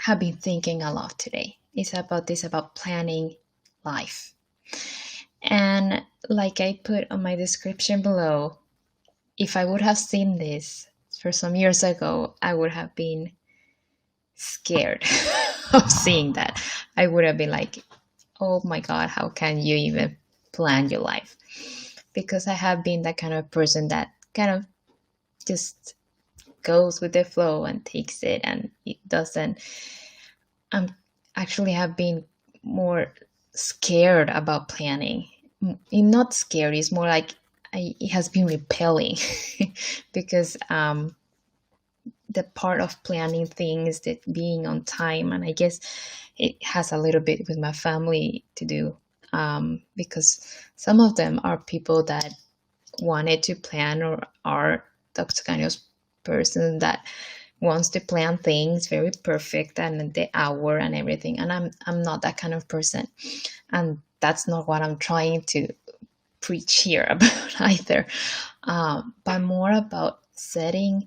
have been thinking a lot today. It's about planning life. And like I put on my description below, if I would have seen this for some years ago, I would have been scared of seeing that. I would have been like, oh my God, how can you even plan your life? Because I have been that kind of person that kind of just goes with the flow and takes it, and it doesn't. I'm actually have been more scared about planning. Not scared, it's more like it has been repelling because the part of planning things, that being on time, and I guess it has a little bit with my family to do, because some of them are people that wanted to plan, or are those kind of person that wants to plan things very perfect and the hour and everything, and I'm not that kind of person, and that's not what I'm trying to preach here about either, but more about setting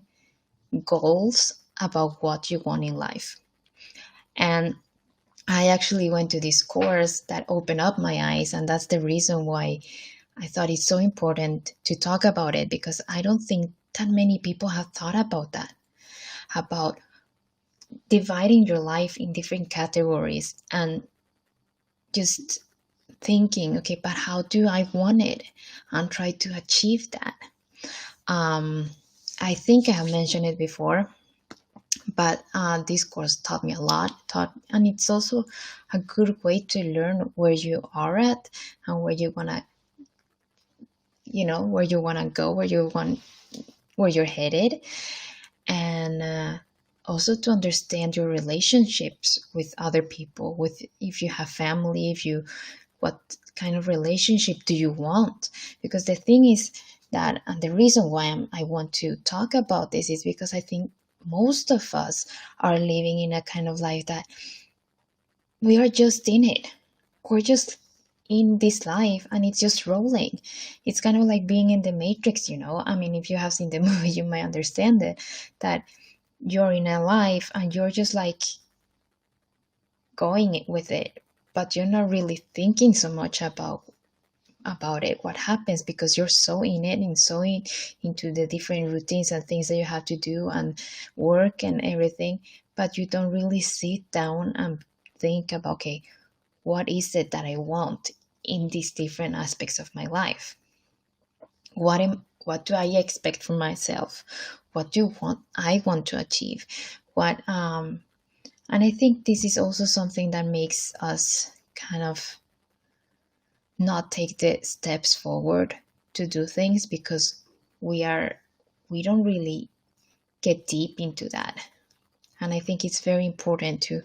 goals about what you want in life. And I actually went to this course that opened up my eyes, and that's the reason why I thought it's so important to talk about it, because I don't think that many people have thought about that, about dividing your life in different categories and just thinking, okay, but how do I want it, and try to achieve that. I think I have mentioned it before, but this course taught me a lot, and it's also a good way to learn where you are at, and where you want to, where you want to go, where you're headed, and also to understand your relationships with other people, with, if you have family, what kind of relationship do you want? Because the thing is that, and the reason why I want to talk about this, is because I think most of us are living in a kind of life that we are just in it. We're just in this life, and it's just rolling. It's kind of like being in the Matrix, I mean, if you have seen the movie, you might understand it, that you're in a life and you're just like going with it, but you're not really thinking so much about it, what happens, because you're so in it, and so into the different routines and things that you have to do, and work and everything, but you don't really sit down and think about, okay, what is it that I want in these different aspects of my life? What do I expect from myself? What do I want to achieve? And I think this is also something that makes us kind of not take the steps forward to do things, because we don't really get deep into that. And I think it's very important to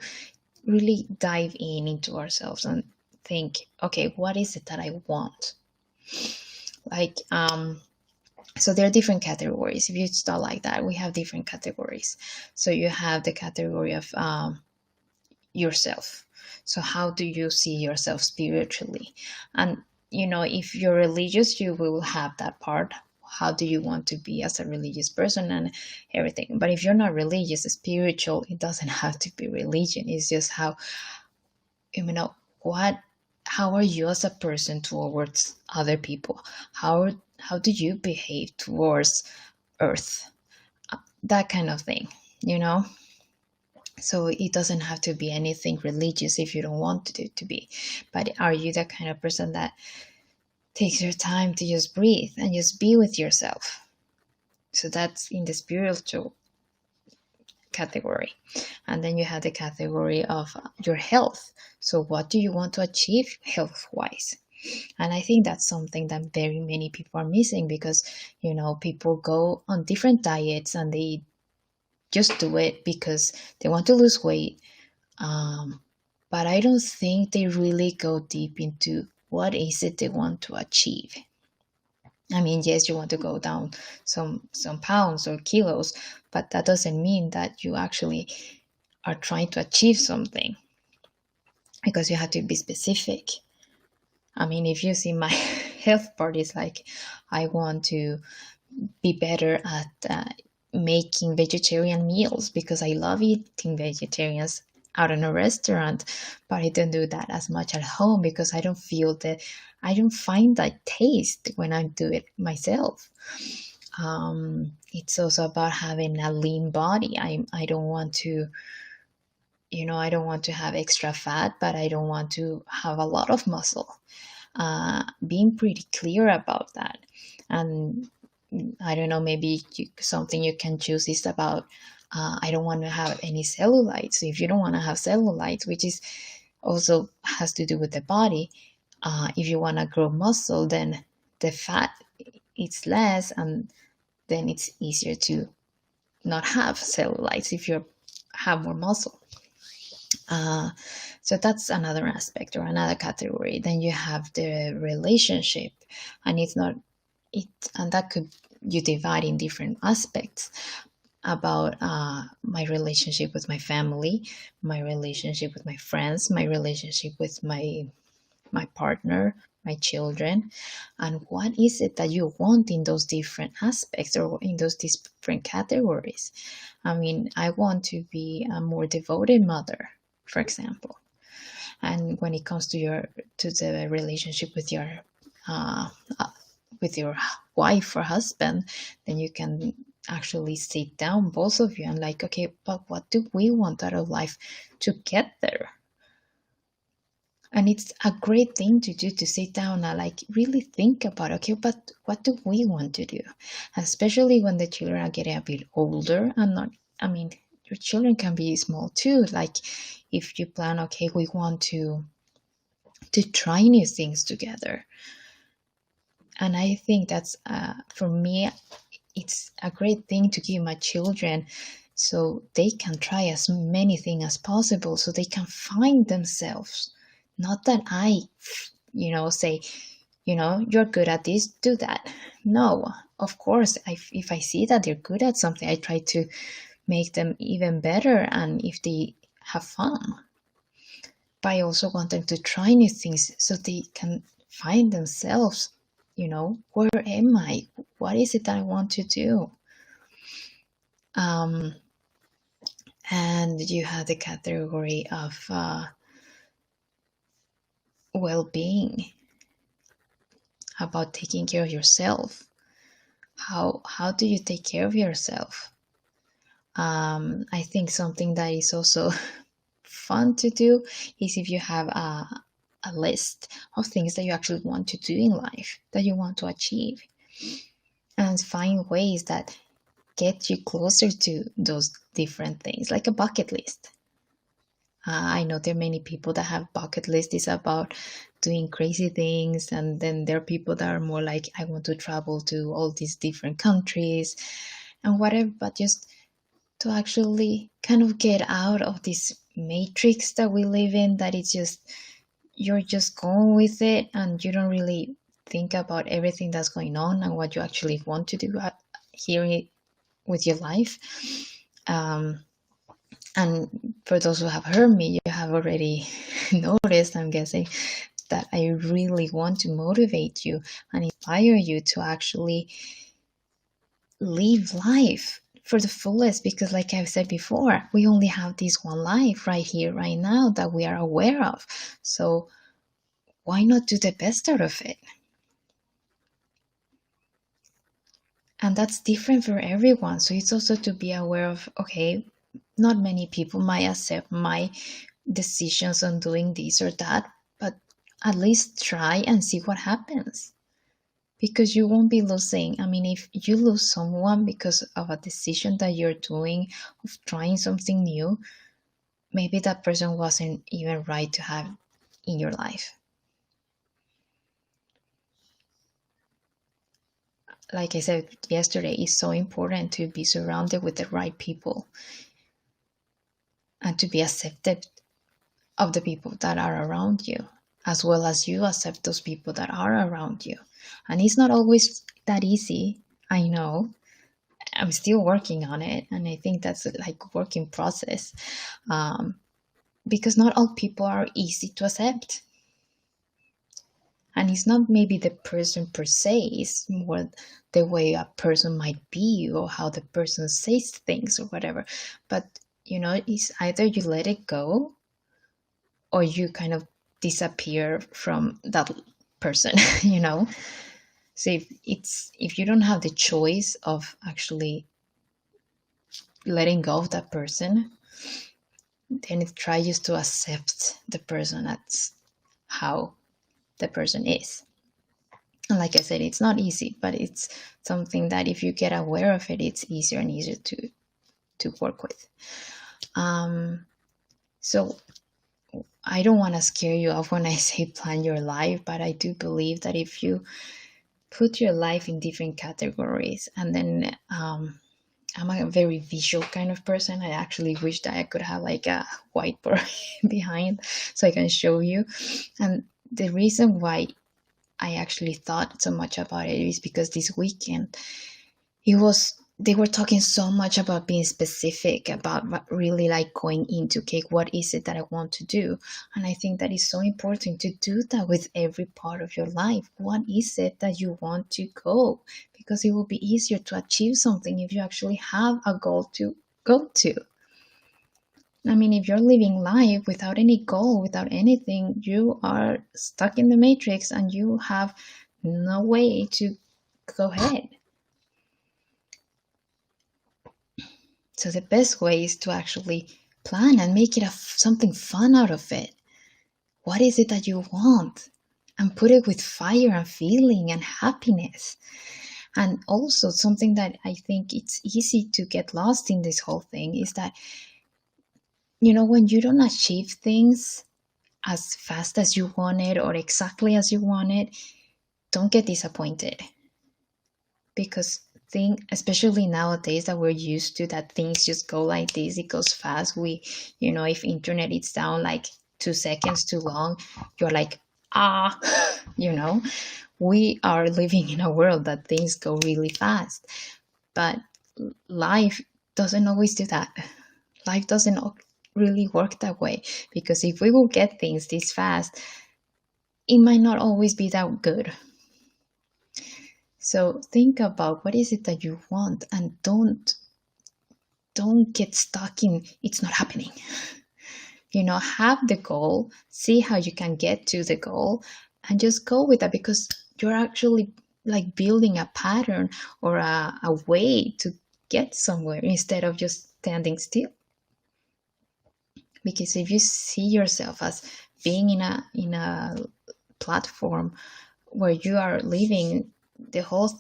really dive into ourselves and think, okay, what is it that I want? Like, so there are different categories. If you start like that, we have different categories. So you have the category of yourself. So how do you see yourself spiritually? And if you're religious, you will have that part. How do you want to be as a religious person and everything? But if you're not religious, spiritual, it doesn't have to be religion. It's just how, how are you as a person towards other people? How do you behave towards earth? That kind of thing, So it doesn't have to be anything religious if you don't want it to be. But are you the kind of person that takes your time to just breathe and just be with yourself? So that's in the spiritual category. And then you have the category of your health. So what do you want to achieve health-wise? And I think that's something that very many people are missing, because, people go on different diets and they just do it because they want to lose weight. But I don't think they really go deep into what is it they want to achieve. I mean, yes, you want to go down some pounds or kilos, but that doesn't mean that you actually are trying to achieve something, because you have to be specific. I mean, if you see my health part, is like, I want to be better at making vegetarian meals, because I love eating vegetarians out in a restaurant, but I don't do that as much at home because I don't find that taste when I do it myself. It's also about having a lean body. I don't want to, I don't want to have extra fat, but I don't want to have a lot of muscle. Being pretty clear about that. And I don't know, maybe something you can choose is about, I don't want to have any cellulite. So if you don't want to have cellulite, which is also has to do with the body, if you want to grow muscle, then the fat it's less, and then it's easier to not have cellulites if you have more muscle. So that's another aspect or another category. Then you have the relationship, and it's not it, and that could you divide in different aspects about my relationship with my family, my relationship with my friends, my relationship with my partner, my children, and what is it that you want in those different aspects or in those different categories. I mean, I want to be a more devoted mother, for example. And when it comes to the relationship uh, with your wife or husband, then you can actually sit down, both of you, and like, okay, but what do we want out of life to get there? And it's a great thing to do, to sit down and like really think about, okay, but what do we want to do? Especially when the children are getting a bit older. And not, I mean, your children can be small too. Like if you plan, okay, we want to try new things together. And I think that's, for me, it's a great thing to give my children so they can try as many things as possible, so they can find themselves. Not that I, say, you're good at this, do that. No, of course, if I see that they're good at something, I try to make them even better, and if they have fun. But I also want them to try new things so they can find themselves. Where am I? What is it that I want to do? And you have the category of well-being, about taking care of yourself. How do you take care of yourself? I think something that is also fun to do is if you have a list of things that you actually want to do in life, that you want to achieve, and find ways that get you closer to those different things, like a bucket list. I know there are many people that have bucket lists about doing crazy things, and then there are people that are more like, I want to travel to all these different countries and whatever, but just to actually kind of get out of this matrix that we live in, that it's just, you're just going with it and you don't really think about everything that's going on and what you actually want to do here with your life. And for those who have heard me, you have already noticed, I'm guessing, that I really want to motivate you and inspire you to actually live life for the fullest, because like I've said before, we only have this one life right here, right now, that we are aware of. So why not do the best out of it? And that's different for everyone. So it's also to be aware of, okay, not many people might accept my decisions on doing this or that, but at least try and see what happens. Because you won't be losing. I mean, if you lose someone because of a decision that you're doing, of trying something new, maybe that person wasn't even right to have in your life. Like I said yesterday, it's so important to be surrounded with the right people and to be accepted of the people that are around you, as well as you accept those people that are around you. And it's not always that easy, I know. I'm still working on it, and I think that's like a work in process, because not all people are easy to accept. And it's not maybe the person per se, it's more the way a person might be or how the person says things or whatever. But it's either you let it go or you kind of disappear from that person. So if you don't have the choice of actually letting go of that person, then try just to accept the person. That's how the person is. And like I said, it's not easy, but it's something that if you get aware of it, it's easier and easier to work with. So I don't want to scare you off when I say plan your life, but I do believe that if you put your life in different categories, and then I'm a very visual kind of person. I actually wish that I could have like a whiteboard behind so I can show you. And the reason why I actually thought so much about it is because this weekend they were talking so much about being specific, about what really like going into, okay, what is it that I want to do? And I think that is so important to do that with every part of your life. What is it that you want to go? Because it will be easier to achieve something if you actually have a goal to go to. I mean, if you're living life without any goal, without anything, you are stuck in the matrix and you have no way to go ahead. So the best way is to actually plan and make it something fun out of it. What is it that you want? And put it with fire and feeling and happiness. And also something that I think it's easy to get lost in this whole thing is that, when you don't achieve things as fast as you want it or exactly as you want it, don't get disappointed. Because especially nowadays that we're used to that things just go like this, it goes fast. If internet is down like 2 seconds too long, you're like, we are living in a world that things go really fast. But life doesn't always do that. Life doesn't really work that way, because if we will get things this fast, it might not always be that good. So think about what is it that you want, and don't get stuck in it's not happening. Have the goal, see how you can get to the goal, and just go with that, because you're actually like building a pattern or a way to get somewhere instead of just standing still. Because if you see yourself as being in a platform where you are living the whole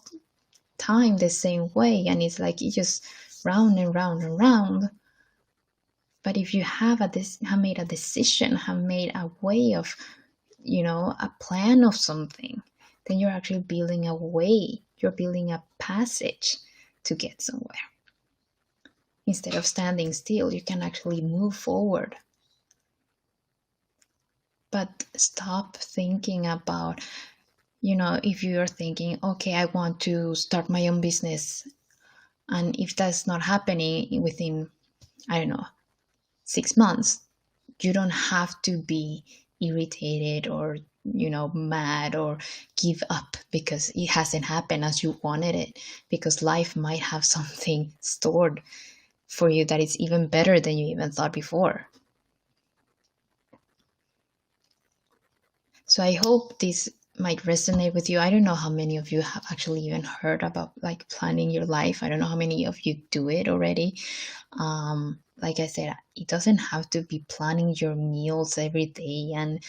time the same way, and it's like it's just round and round and round. But if you have made a decision, have made a way of, a plan of something, then you're actually building a way, you're building a passage to get somewhere. Instead of standing still, you can actually move forward. But stop thinking about, if you're thinking, okay, I want to start my own business, and if that's not happening within, 6 months, you don't have to be irritated or, mad or give up because it hasn't happened as you wanted it, because life might have something stored for you that is even better than you even thought before. So I hope this might resonate with you. I don't know how many of you have actually even heard about like planning your life. I don't know how many of you do it already. Like I said, it doesn't have to be planning your meals every day and,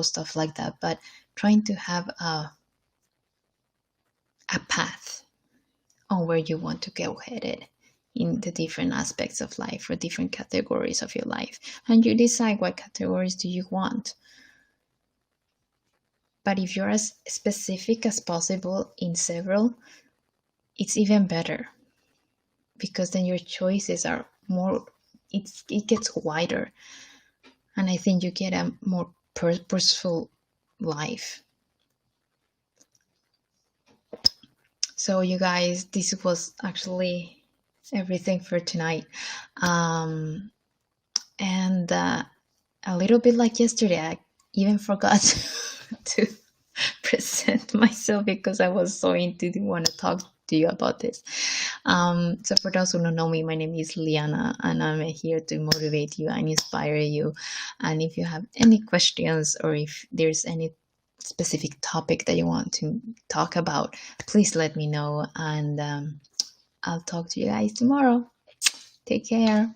stuff like that, but trying to have a path on where you want to go headed in the different aspects of life or different categories of your life. And you decide what categories do you want. But if you're as specific as possible in several, it's even better, because then your choices are more, it gets wider. And I think you get a more purposeful life. So you guys, this was actually everything for tonight. And a little bit like yesterday, I even forgot to present myself because I was so into want to talk to you about this. So for those who don't know me, my name is Liana, and I'm here to motivate you and inspire you. And if you have any questions, or if there's any specific topic that you want to talk about, please let me know, and I'll talk to you guys tomorrow. Take care.